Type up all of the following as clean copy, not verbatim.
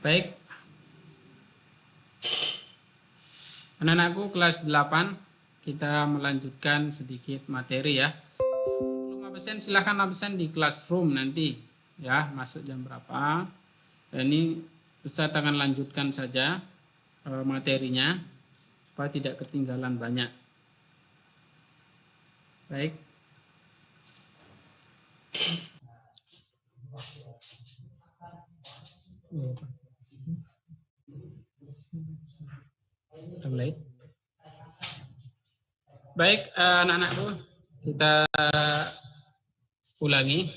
Baik, anak-anakku kelas 8, kita melanjutkan sedikit materi ya. Belum absen silahkan absen di classroom nanti ya, masuk jam berapa. Dan ini Ustaz akan lanjutkan saja materinya supaya tidak ketinggalan banyak. Baik. Baik, anak-anakku, kita ulangi.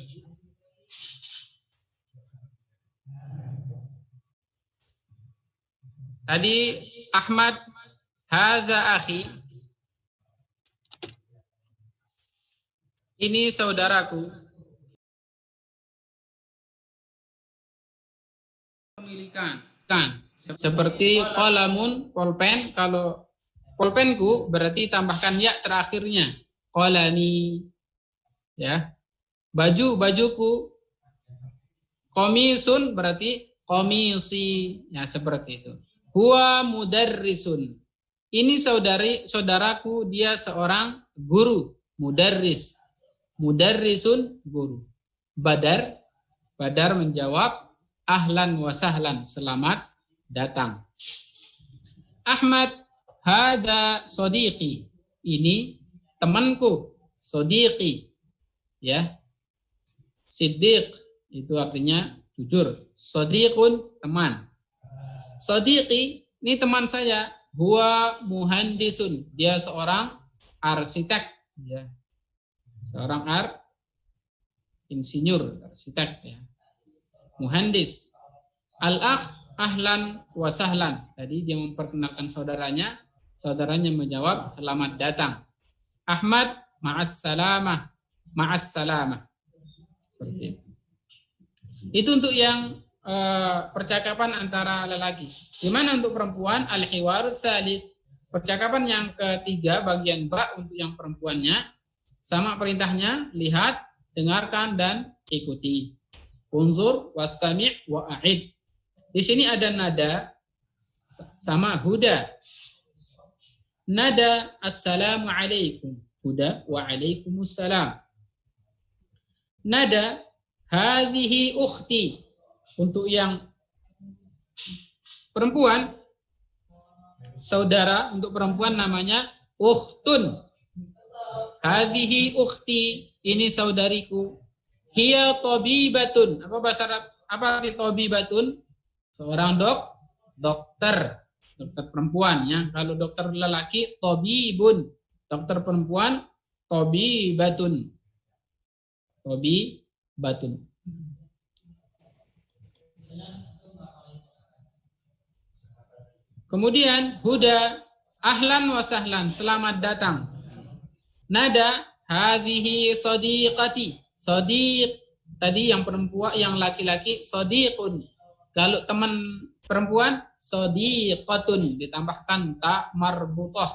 Tadi Ahmad, hadza akhi. Ini saudaraku. Memilihkan. Seperti qalamun, pulpen. Kalau pulpenku berarti tambahkan ya terakhirnya. Qalami. Ya. Bajuku. Komisun berarti komisi. Ya, seperti itu. Huwa mudarrisun. Ini saudaraku, dia seorang guru, mudarris. Mudarrisun, guru. Badar menjawab, ahlan wa sahlan, selamat datang. Ahmad, hada sodiqi. Ini temanku, sodiqi. Ya. Siddiq itu artinya jujur. Sodiqun, teman. Sodiqi, ini teman saya. Huwa muhandisun, dia seorang arsitek. Ya. Seorang insinyur, arsitek. Ya. Muhandis. Al-akh, ahlan wa sahlan. Tadi dia memperkenalkan saudaranya. Saudaranya menjawab, selamat datang. Ahmad, ma'assalamah. Ma'assalamah. Seperti itu. Itu untuk yang percakapan antara lelaki. Gimana untuk perempuan? Al-hiwaru tsalits. Percakapan yang ketiga bagian ba untuk yang perempuannya. Sama perintahnya, lihat, dengarkan dan ikuti. Unzur wastami' wa a'id. Di sini ada nada sama huda. Nada assalamu alaikum. Huda wa alaikumussalam. Nada hadhihi ukhti. Untuk yang perempuan, saudara, untuk perempuan namanya ukhtun. Hadhihi ukhti, ini saudariku. Hiya tabibatun. Apa bahasa Arab? Apa arti tabibatun? Seorang dokter. Dokter perempuan ya. Kalau dokter lelaki tabibun. Dokter perempuan tabibatun. Tabibatun. Kemudian huda, ahlan wa sahlan, selamat datang. Nada, hadhihi sadiqati. Sadiq, tadi yang perempuan, yang laki-laki sadiqun. Kalau teman perempuan sadiqatun, ditambahkan ta marbutah.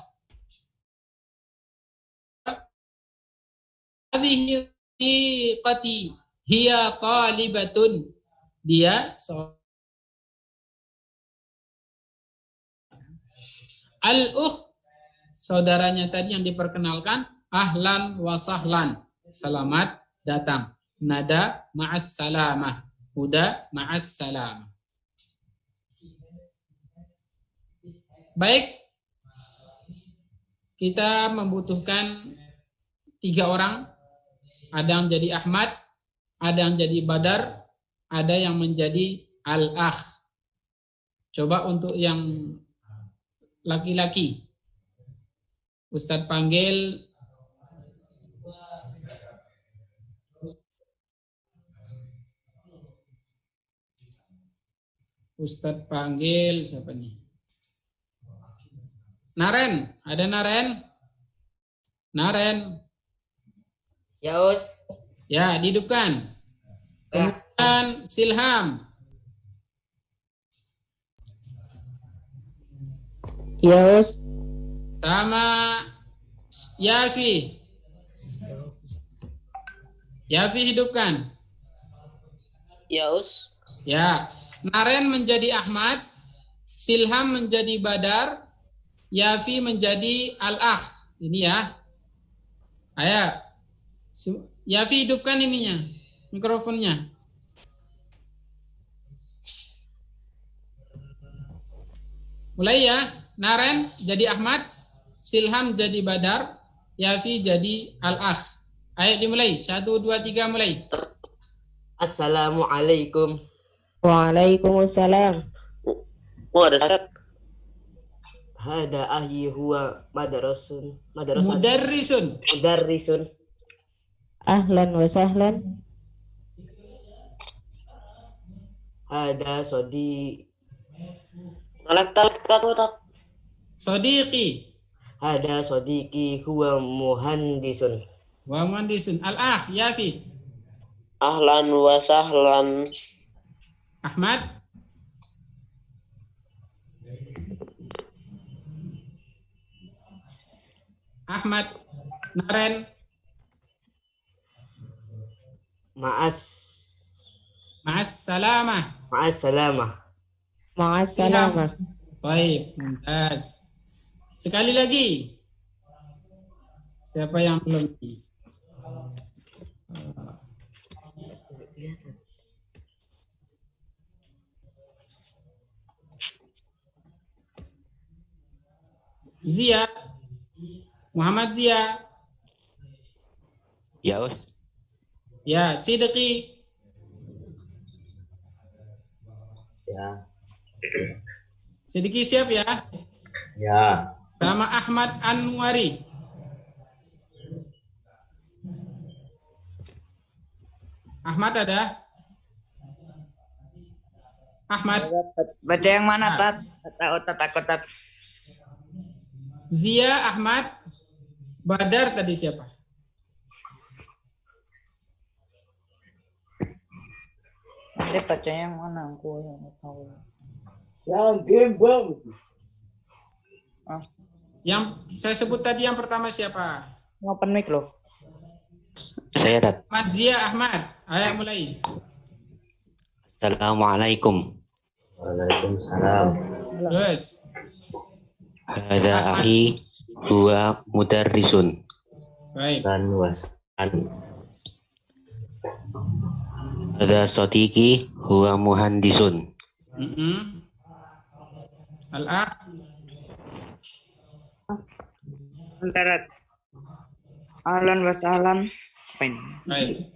Hadhihi sadiqati hiya talibatun. Dia al-ukh, saudaranya tadi yang diperkenalkan, ahlan wa sahlan, selamat datang. Nada ma'as salamah, huda ma'as salamah. Baik, kita membutuhkan 3 orang. Ada yang jadi Ahmad, ada yang jadi Badar, ada yang menjadi al-akh. Coba untuk yang laki-laki, Ustadz panggil siapa nih? Naren, ada Naren? Naren. Ya, Us. Ya, dihidupkan. Kemudian Silham. Ya, Us. Sama Yafi. Yafi hidupkan. Ya, Us. Ya. Naren menjadi Ahmad, Silham menjadi Badar, Yafi menjadi Al-Akh. Ini ya. Ayo. Yafi hidupkan ininya, mikrofonnya. Mulai ya. Naren jadi Ahmad, Silham jadi Badar, Yafi jadi Al-Akh. Ayo dimulai. 1, 2, 3 mulai. Assalamualaikum. Waalaikumsalam. Oh, ada syarat. Hada ahyi huwa madrasatun Mudarrisun. Ahlan wa sahlan. Hada sodi Sodiqi. Hada sodiki huwa muhandisun. Wa muhandisun. Al-Akh. Yafi. Ahlan wa sahlan. Ahmad. Ahmad. Naren. Ma'assalamah. Ma'assalamah. Baik, mumtaz. Sekali lagi. Siapa yang belum? Zia. Muhammad Zia. Ya, Us. Ya, Sidqi. Ya. Sidqi siap ya? Ya. Sama Ahmad Anwari. Ahmad ada? Ahmad. Baca yang mana, Tat? Tat. Zia, Ahmad, Badar tadi siapa? Nanti baca yang mana? Aku yang nggak tahu. Yang game bang. Yang saya sebut tadi yang pertama siapa? Open mic loh. Saya dat. Ahmad Zia Ahmad. Ayo mulai. Assalamualaikum. Waalaikumsalam. Terus. Hada akhi huwa mudarrisun. Baik. Dan wasan. Hada sodiki huwa muhandisun. Al-Akh. Antara ahlan wa sahlan. Baik.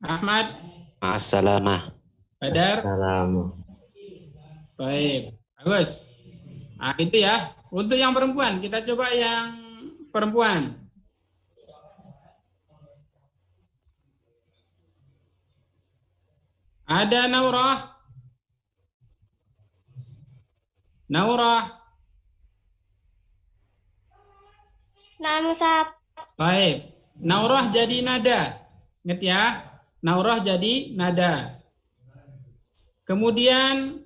Ahmad. Ma'assalamah. Badar. Salam. Baik. Bagus. Nah, itu ya. Untuk yang perempuan, kita coba yang perempuan. Ada Naurah. Naam, Ustaz. Baik. Naurah jadi nada. Ingat ya. Naurah jadi nada. Kemudian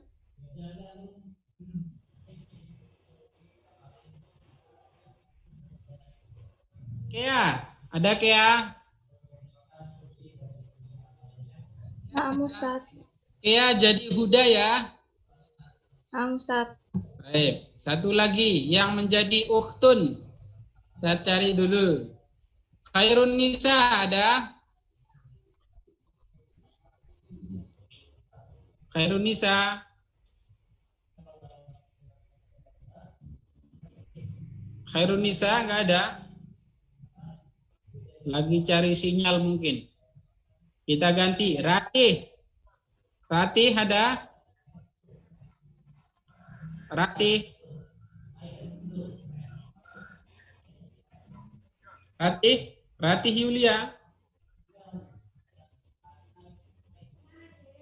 Kea. Ada Kea? Naam, Ustaz. Kea jadi Huda ya. Naam, Ustaz. Baik. Satu lagi yang menjadi ukhtun. Saya cari dulu. Khairun Nisa ada? Khairun Nisa. Khairun Nisa enggak ada? Lagi cari sinyal mungkin. Kita ganti. Ratih. Ratih ada? Ratih. Ratih Yulia.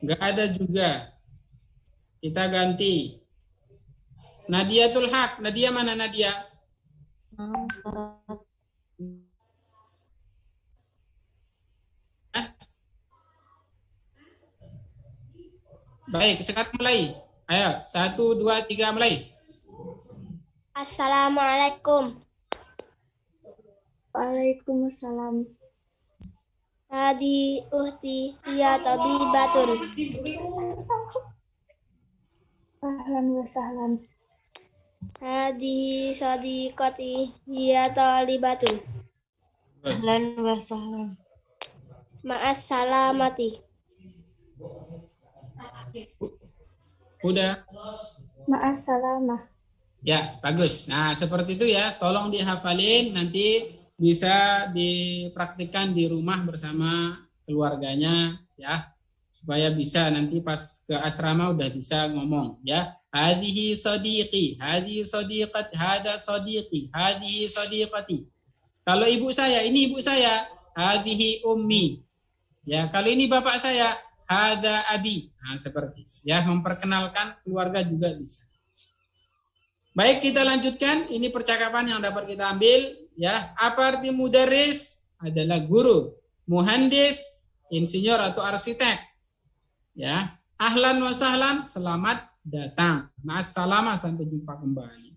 Enggak ada juga. Kita ganti. Nadiatul Haq. Nadia mana Nadia? Naam, Ustaz. Baik, sekarang mulai. Ayo, 1, 2, 3 mulai. Assalamualaikum. Waalaikumsalam. Hadi uhti ya tabibatun. Ahlan wa sahlan. Hadi sadiqati hiya talibatun. Ahlan wa sahlan. Ma'as salamati. Udah. Ma'as salamah. Ya, bagus. Nah, seperti itu ya. Tolong dihafalin, nanti bisa dipraktikkan di rumah bersama keluarganya ya. Supaya bisa nanti pas ke asrama udah bisa ngomong ya. Hadhihi sadiqi, hadhihi sadiqat, hada sadiqi, hadhihi sadiqati. Kalau ibu saya, ini ibu saya, hadhihi ummi. Ya, kalau ini bapak saya, hada abi. Nah, seperti ya, memperkenalkan keluarga juga bisa. Baik, kita lanjutkan. Ini percakapan yang dapat kita ambil ya. Apa arti mudarris? Adalah guru. Muhandis, insinyur atau arsitek. Ya. Ahlan wa sahlan, selamat datang. Ma'assalamah, sampai jumpa kembali.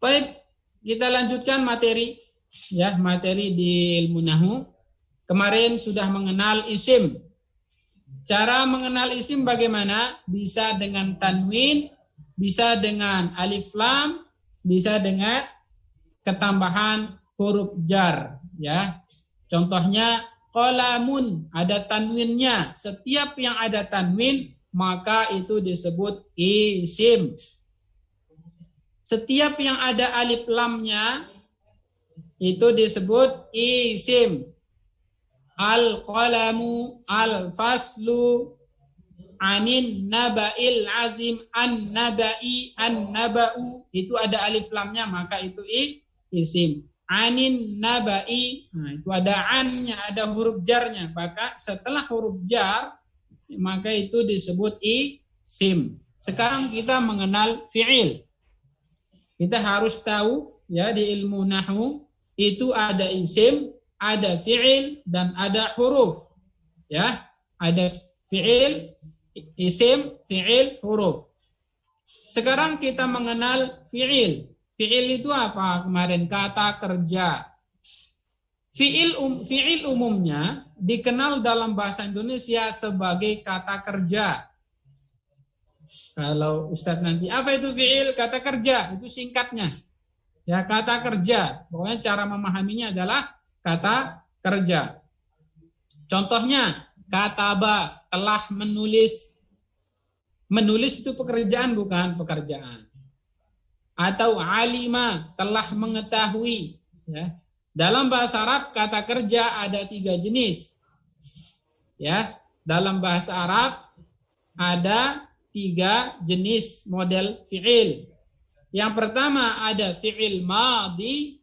Baik, kita lanjutkan materi ya, materi di ilmu nahwu. Kemarin sudah mengenal isim. Cara mengenal isim bagaimana? Bisa dengan tanwin, bisa dengan alif lam, bisa dengan ketambahan huruf jar ya. Contohnya qalamun, ada tanwinnya. Setiap yang ada tanwin maka itu disebut isim. Setiap yang ada alif lamnya itu disebut isim. Al-qalamu, al-faslu, anin naba'il azim, an-naba'i, an-naba'u, itu ada alif lamnya maka itu isim. Anin naba'i, nah itu ada an-nya, ada huruf jarnya, maka setelah huruf jar maka itu disebut isim. Sekarang kita mengenal fi'il. Kita harus tahu ya, di ilmu nahwu itu ada isim, ada fi'il, dan ada huruf. Ya, ada fi'il, isim, fi'il, huruf. Sekarang kita mengenal fi'il. Fi'il itu apa kemarin? Kata kerja. Fi'il umumnya dikenal dalam bahasa Indonesia sebagai kata kerja. Kalau Ustadz nanti, apa itu fi'il? Kata kerja, itu singkatnya. Ya, kata kerja. Pokoknya cara memahaminya adalah kata kerja. Contohnya, kataba, telah menulis. Menulis itu pekerjaan, bukan pekerjaan. Atau alima, telah mengetahui. Ya. Dalam bahasa Arab, kata kerja ada 3 jenis. Ya, dalam bahasa Arab ada 3 jenis model fi'il. Yang pertama ada fi'il madhi,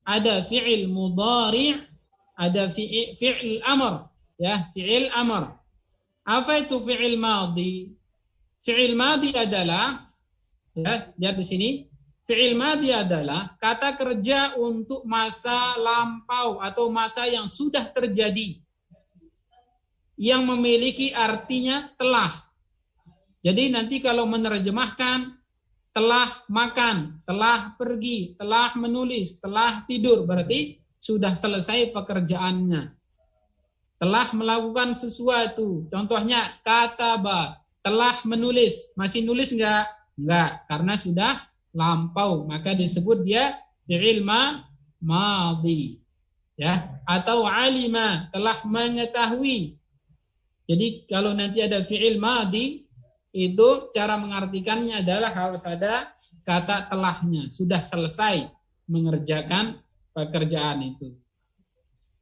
ada fi'il mudhari', ada fi'il amr. Ya, fi'il amr. Apa itu fi'il madhi? Fi'il madhi adalah, ya, lihat di sini. Fi'il madhi adalah kata kerja untuk masa lampau atau masa yang sudah terjadi, yang memiliki artinya telah. Jadi nanti kalau menerjemahkan telah makan, telah pergi, telah menulis, telah tidur, berarti sudah selesai pekerjaannya. Telah melakukan sesuatu. Contohnya kataba, telah menulis. Masih nulis enggak? Enggak, karena sudah lampau, maka disebut dia fi'il madhi. Ya, atau alima, telah mengetahui. Jadi kalau nanti ada fi'il madhi, itu cara mengartikannya adalah harus ada kata telahnya, sudah selesai mengerjakan pekerjaan itu.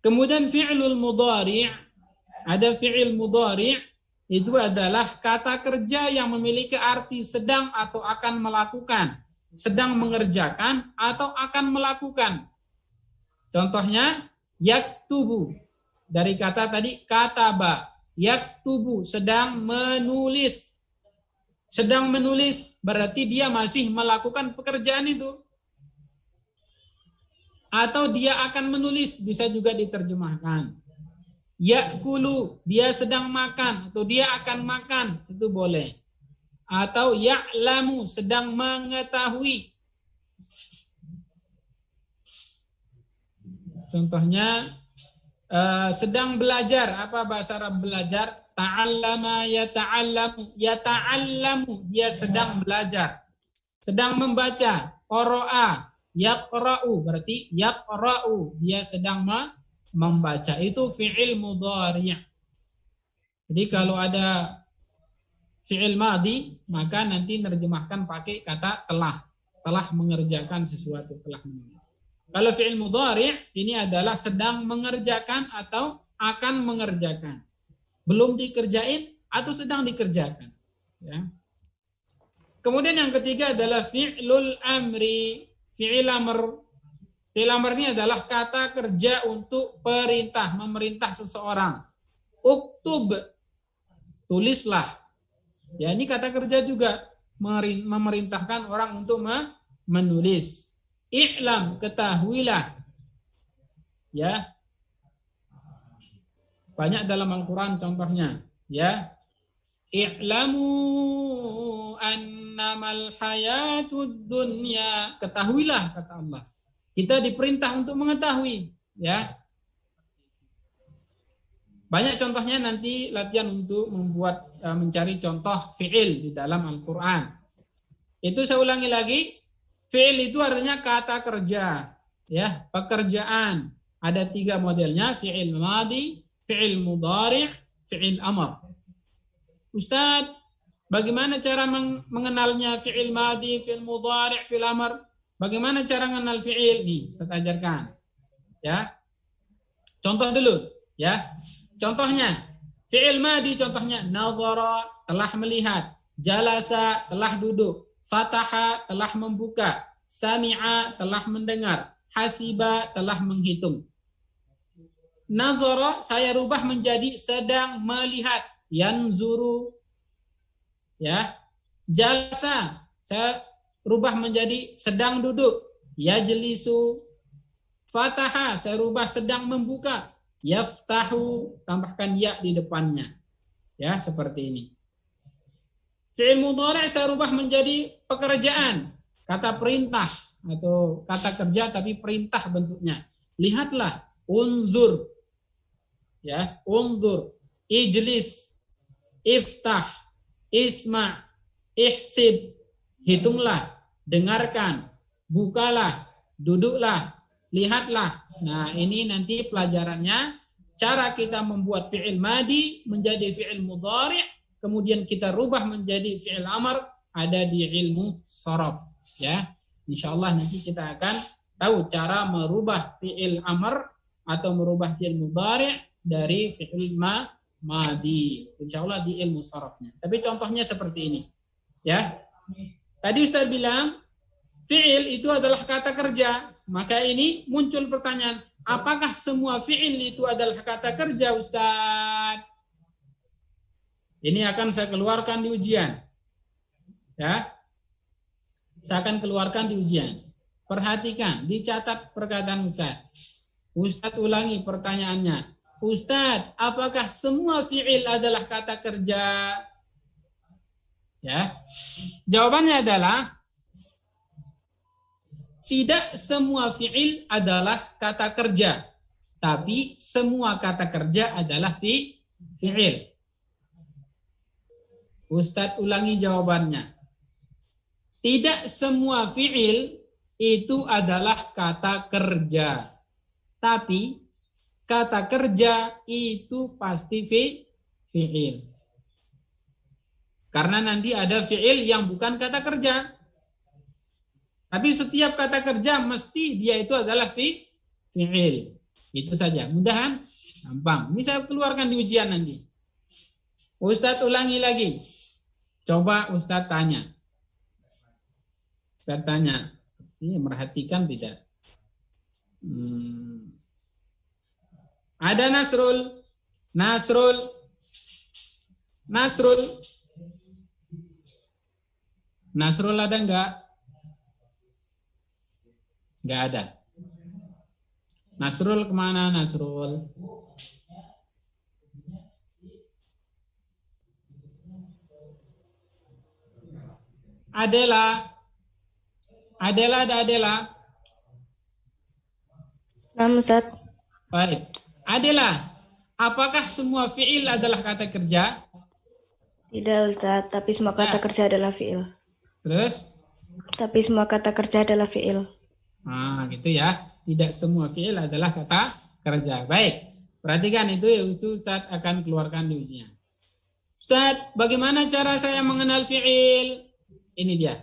Kemudian fi'lul mudhari', ada fi'il mudhari', itu adalah kata kerja yang memiliki arti sedang atau akan melakukan, sedang mengerjakan atau akan melakukan. Contohnya yaktubu, dari kata tadi kataba, yaktubu, sedang menulis. Sedang menulis berarti dia masih melakukan pekerjaan itu. Atau dia akan menulis, bisa juga diterjemahkan. Yakulu, dia sedang makan atau dia akan makan, itu boleh. Atau ya'lamu, sedang mengetahui. Contohnya sedang belajar, apa bahasa Arab belajar? ta'allama yata'allamu, yata'allamu dia sedang belajar, sedang membaca. Qara'a yaqra'u berarti yaqra'u dia sedang membaca. Itu fi'il mudhari'. Jadi kalau ada fi'il madhi maka nanti nerjemahkan pakai kata telah mengerjakan sesuatu, telah menulis. Kalau fi'il mudhari' ini adalah sedang mengerjakan atau akan mengerjakan. Belum dikerjain atau sedang dikerjakan. Ya. Kemudian yang ketiga adalah fi'lul amri. Fi'il amr. Fi'il amr ini adalah kata kerja untuk perintah, memerintah seseorang. Uktub, tulislah. Ya, ini kata kerja juga, memerintahkan orang untuk menulis. I'lam, ketahuilah. Ya. Banyak dalam Al-Qur'an contohnya, ya. I'lamu annamal hayatud dunya. Ketahuilah kata Allah. Kita diperintah untuk mengetahui, ya. Banyak contohnya nanti latihan untuk mencari contoh fi'il di dalam Al-Qur'an. Itu saya ulangi lagi, fi'il itu artinya kata kerja, ya, pekerjaan. Ada 3 modelnya, fi'il madhi, fi'il mudhari', fi'il amr. Ustaz, bagaimana cara mengenalnya fi'il madhi, fi'il mudhari', fi'il amr? Bagaimana cara mengenal fi'il? Nih, saya ajarkan. Ya. Contoh dulu, ya. Contohnya, fi'il madhi contohnya nazara, telah melihat, jalasa, telah duduk, fataha, telah membuka, sami'a, telah mendengar, hasiba, telah menghitung. Nazara saya rubah menjadi sedang melihat, yanzuru. Ya. Jalasa saya rubah menjadi sedang duduk, yajlisu. Fataha saya rubah sedang membuka, yaftahu, tambahkan ya di depannya. Ya, seperti ini. Fi'il mudhari' saya rubah menjadi pekerjaan, kata perintah atau kata kerja tapi perintah bentuknya. Lihatlah, unzur. Ya, unzur, ijlis, iftah, isma', ihsib, hitunglah, dengarkan, bukalah, duduklah, lihatlah. Nah, ini nanti pelajarannya cara kita membuat fi'il madhi menjadi fi'il mudhari', kemudian kita rubah menjadi fi'il amr, ada di ilmu sharaf, ya. Insyaallah nanti kita akan tahu cara merubah fi'il amr atau merubah fi'il mudhari' dari fi'il madhi. Insyaallah di ilmu sharafnya. Tapi contohnya seperti ini. Ya. Tadi Ustaz bilang fi'il itu adalah kata kerja. Maka ini muncul pertanyaan, apakah semua fi'il itu adalah kata kerja, Ustaz? Ini akan saya keluarkan di ujian. Ya. Saya akan keluarkan di ujian. Perhatikan, dicatat perkataan Ustaz. Ustaz ulangi pertanyaannya. Ustaz, apakah semua fi'il adalah kata kerja? Ya. Jawabannya adalah tidak semua fi'il adalah kata kerja, tapi semua kata kerja adalah fi'il. Ustaz ulangi jawabannya. Tidak semua fi'il itu adalah kata kerja, tapi kata kerja itu pasti fi'il. Karena nanti ada fi'il yang bukan kata kerja. Tapi setiap kata kerja mesti dia itu adalah fi'il. Itu saja. Mudahan gampang. Ini saya keluarkan di ujian nanti. Ustadz ulangi lagi. Coba Ustadz tanya. Saya tanya. Ini merhatikan tidak? Ada Nasrul. Nasrul ada enggak? Enggak ada. Nasrul kemana Nasrul? Adela ada Adela? Nah, Ustaz. Baik. Adela, apakah semua fi'il adalah kata kerja? Tidak Ustaz, tapi semua kata kerja adalah fi'il. Terus? Tapi semua kata kerja adalah fi'il. Nah, gitu ya. Tidak semua fi'il adalah kata kerja. Baik. Perhatikan itu Ustaz akan keluarkan di ujian. Ustaz, bagaimana cara saya mengenal fi'il? Ini dia.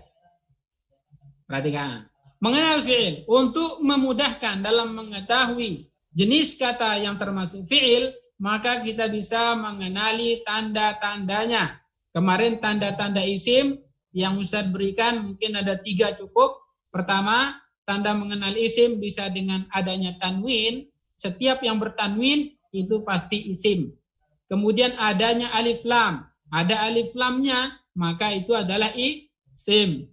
Perhatikan. Mengenal fi'il untuk memudahkan dalam mengetahui jenis kata yang termasuk fi'il, maka kita bisa mengenali tanda-tandanya. Kemarin tanda-tanda isim yang Ustaz berikan mungkin ada 3 cukup. Pertama, tanda mengenal isim bisa dengan adanya tanwin. Setiap yang bertanwin itu pasti isim. Kemudian adanya alif lam. Ada alif lamnya, maka itu adalah isim.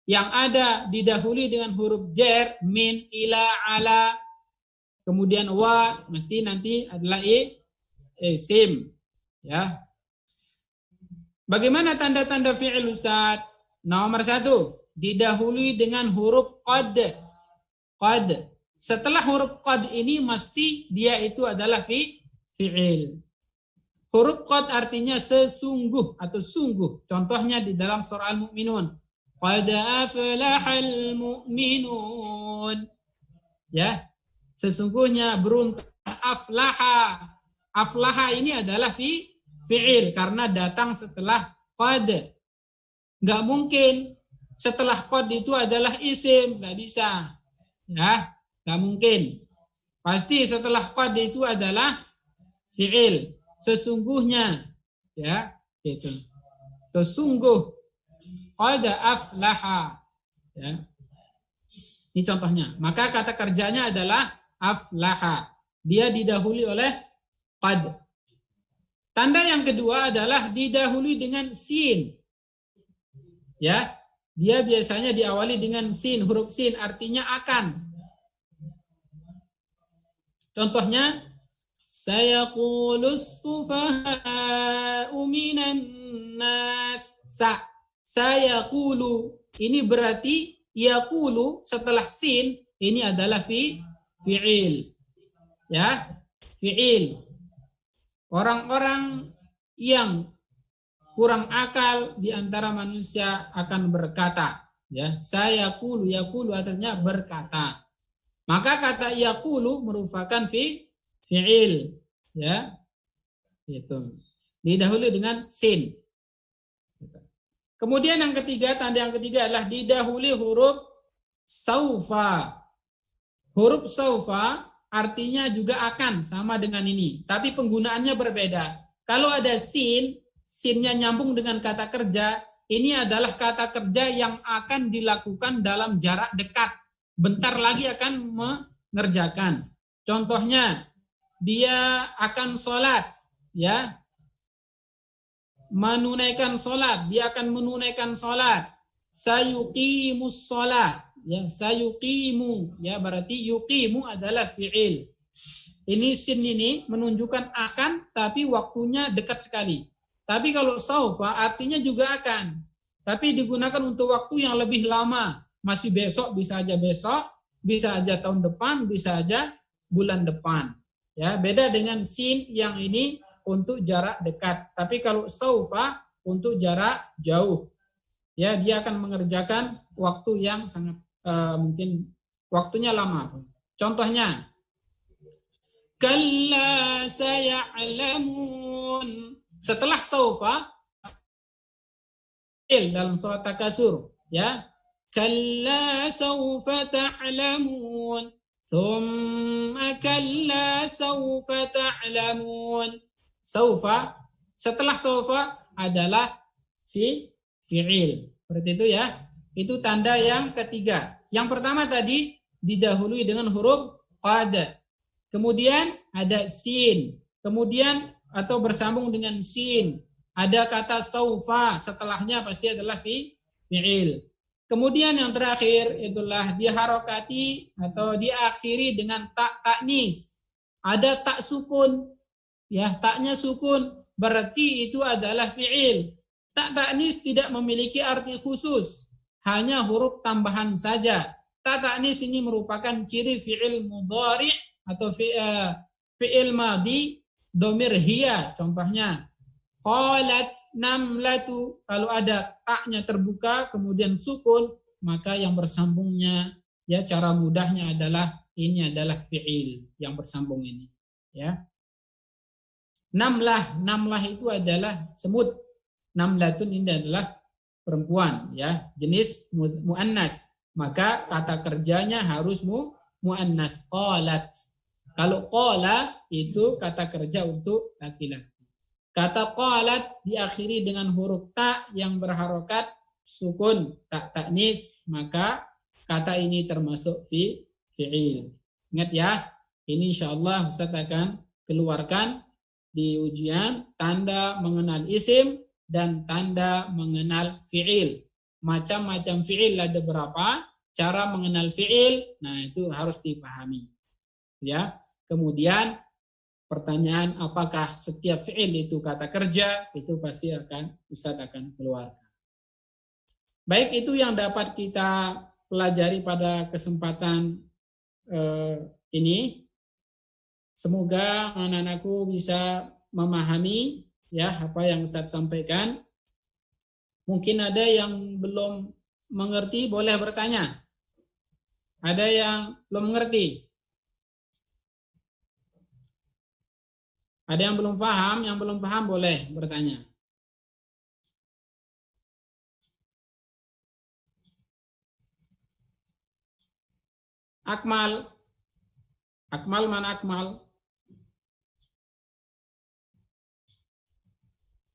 Yang ada didahului dengan huruf jar, min, ila, ala. Kemudian wa, mesti nanti adalah isim. Ya. Bagaimana tanda-tanda fi'il Ustaz? Nomor 1, didahului dengan huruf qad. Qad. Setelah huruf qad ini mesti dia itu adalah fi'il. Huruf qad artinya sesungguh atau sungguh. Contohnya di dalam surah Al-Mu'minun. Qad aflahal mu'minun. Ya. Sesungguhnya beruntung aflaha. Aflaha ini adalah fi'il karena datang setelah qad. Enggak mungkin setelah qad itu adalah isim, enggak bisa. Ya. Nggak mungkin. Pasti setelah qad itu adalah fi'il. Sesungguhnya. Ya, gitu. Sesungguh. Qad aflaha. Ya. Ini contohnya. Maka kata kerjanya adalah aflaha. Dia didahului oleh qad. Tanda yang kedua adalah didahului dengan sin. Ya. Dia biasanya diawali dengan sin, huruf sin artinya akan. Contohnya, sayaqulus sufaha'u minan nas. Sayaqulu. Ini berarti yaqulu setelah sin ini adalah fi'il. Ya, fi'il. Orang-orang yang kurang akal di antara manusia akan berkata, ya, sayaqulu, yaqulu artinya berkata. Maka kata yaqulu merupakan fi'il, ya. Itu. Didahului dengan sin. Kemudian yang ketiga, tanda yang ketiga adalah didahului huruf saufa. Huruf saufa artinya juga akan sama dengan ini, tapi penggunaannya berbeda. Kalau ada sin, sinnya nyambung dengan kata kerja, ini adalah kata kerja yang akan dilakukan dalam jarak dekat. Bentar lagi akan mengerjakan. Contohnya, dia akan sholat, ya, menunaikan sholat, dia akan menunaikan sholat. Sayuqimus sholat, ya, sayuqimu, ya, berarti yuqimu adalah fi'il. Ini sin ini menunjukkan akan, tapi waktunya dekat sekali. Tapi kalau saufa artinya juga akan, tapi digunakan untuk waktu yang lebih lama. Masih besok, bisa aja besok, bisa aja tahun depan, bisa aja bulan depan. Ya, beda dengan sin yang ini untuk jarak dekat. Tapi kalau saufa untuk jarak jauh. Ya, dia akan mengerjakan waktu yang sangat mungkin waktunya lama. Contohnya, kalla saya'lamun. Setelah saufa dalam surat Takasur, ya. Kalla sawfa ta'lamun. Thumma kalla sawfa ta'lamun. Saufa, setelah saufa adalah fi'il. Seperti itu ya. Itu tanda yang ketiga. Yang pertama tadi didahului dengan huruf qad. Kemudian ada sin. Kemudian atau bersambung dengan sin. Ada kata saufa, setelahnya pasti adalah fi'il. Kemudian yang terakhir itulah diharokati atau diakhiri dengan tak taknis. Ada tak sukun, ya, taknya sukun, berarti itu adalah fi'il. Tak taknis tidak memiliki arti khusus, hanya huruf tambahan saja. Tak taknis ini merupakan ciri fi'il mudhari' atau fi'il madhi domir hiya contohnya. Qalat namlatu, kalau ada taknya terbuka kemudian sukun, maka yang bersambungnya ya cara mudahnya adalah ini adalah fi'il yang bersambung ini ya. Namlah itu adalah semut. Namlatun ini adalah perempuan ya, jenis muannas, maka kata kerjanya harus muannas. Qalat. Kalau qala itu kata kerja untuk laki-laki. Kata qalat diakhiri dengan huruf ta yang berharokat sukun, tak taknis, maka kata ini termasuk fi'il. Ingat ya, ini insyaallah Ustaz akan keluarkan di ujian tanda mengenal isim dan tanda mengenal fi'il. Macam-macam fi'il ada berapa, cara mengenal fi'il, nah itu harus dipahami. Ya. Kemudian pertanyaan apakah setiap fi'il itu kata kerja, itu pasti Ustaz akan keluarkan. Baik, itu yang dapat kita pelajari pada kesempatan ini. Semoga anak-anakku bisa memahami ya apa yang Ustaz sampaikan. Mungkin ada yang belum mengerti, boleh bertanya. Ada yang belum mengerti? Ada yang belum paham? Yang belum paham boleh bertanya. Akmal. Akmal mana Akmal?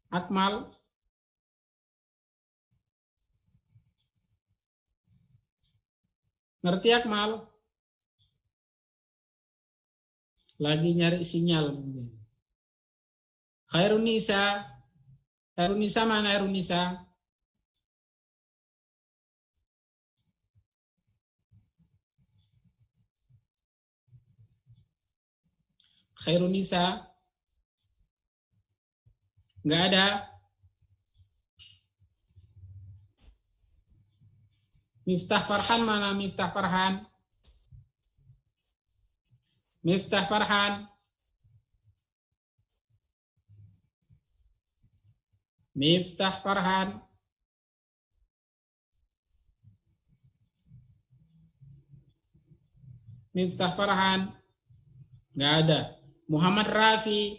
Akmal. Ngerti Akmal? Lagi nyari sinyal mungkin. Khairunisa. Khairunisa mana Khairunisa? Khairunisa. Enggak ada. Miftah Farhan mana Miftah Farhan? Miftah Farhan. Miftah Farhan. Miftah Farhan. Enggak ada. Muhammad Rafi.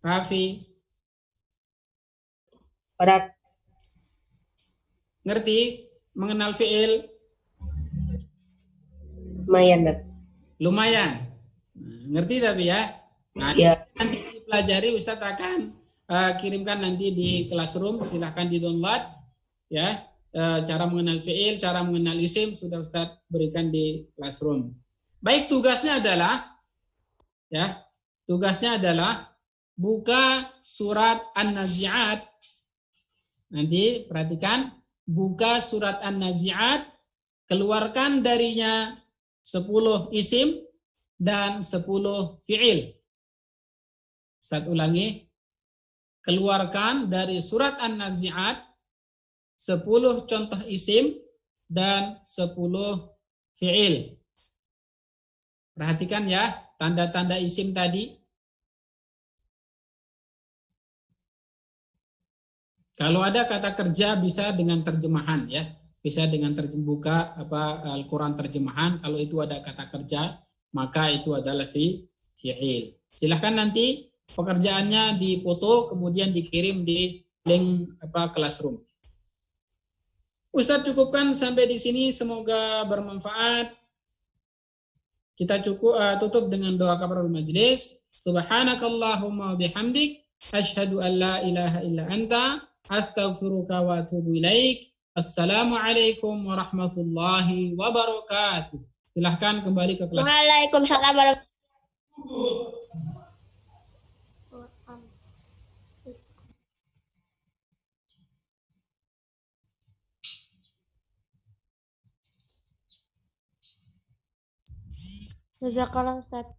Rafi. Pada Ngerti mengenal fi'il? lumayan, Dad. Lumayan. Ngerti tapi ya? Nah, Ya. nanti dipelajari Ustadz akan kirimkan nanti di classroom, silahkan di-download ya. Cara mengenal fi'il, cara mengenal isim sudah Ustadz berikan di classroom. Baik, tugasnya adalah ya, tugasnya adalah buka surat An-Nazi'at. Nanti perhatikan, buka surat An-Nazi'at, keluarkan darinya 10 isim dan 10 fi'il. Ustaz ulangi, keluarkan dari surat An-Nazi'at 10 contoh isim dan 10 fi'il. Perhatikan ya, tanda-tanda isim tadi. Kalau ada kata kerja bisa dengan terjemahan ya, bisa dengan buka Al-Quran terjemahan. Kalau itu ada kata kerja, maka itu adalah fi'il. Silahkan nanti pekerjaannya dipoto kemudian dikirim di link classroom. Ustadz cukupkan sampai di sini, semoga bermanfaat. Kita tutup dengan doa kafaratul majelis. Subhanakallahumma bihamdik asyhadu an la ilaha illa anta astaghfiruka wa atubu ilaik. Assalamualaikum warahmatullahi wabarakatuh. Silahkan kembali ke kelas. Waalaikumsalam warahmatullahi. Jazakallah Ustaz.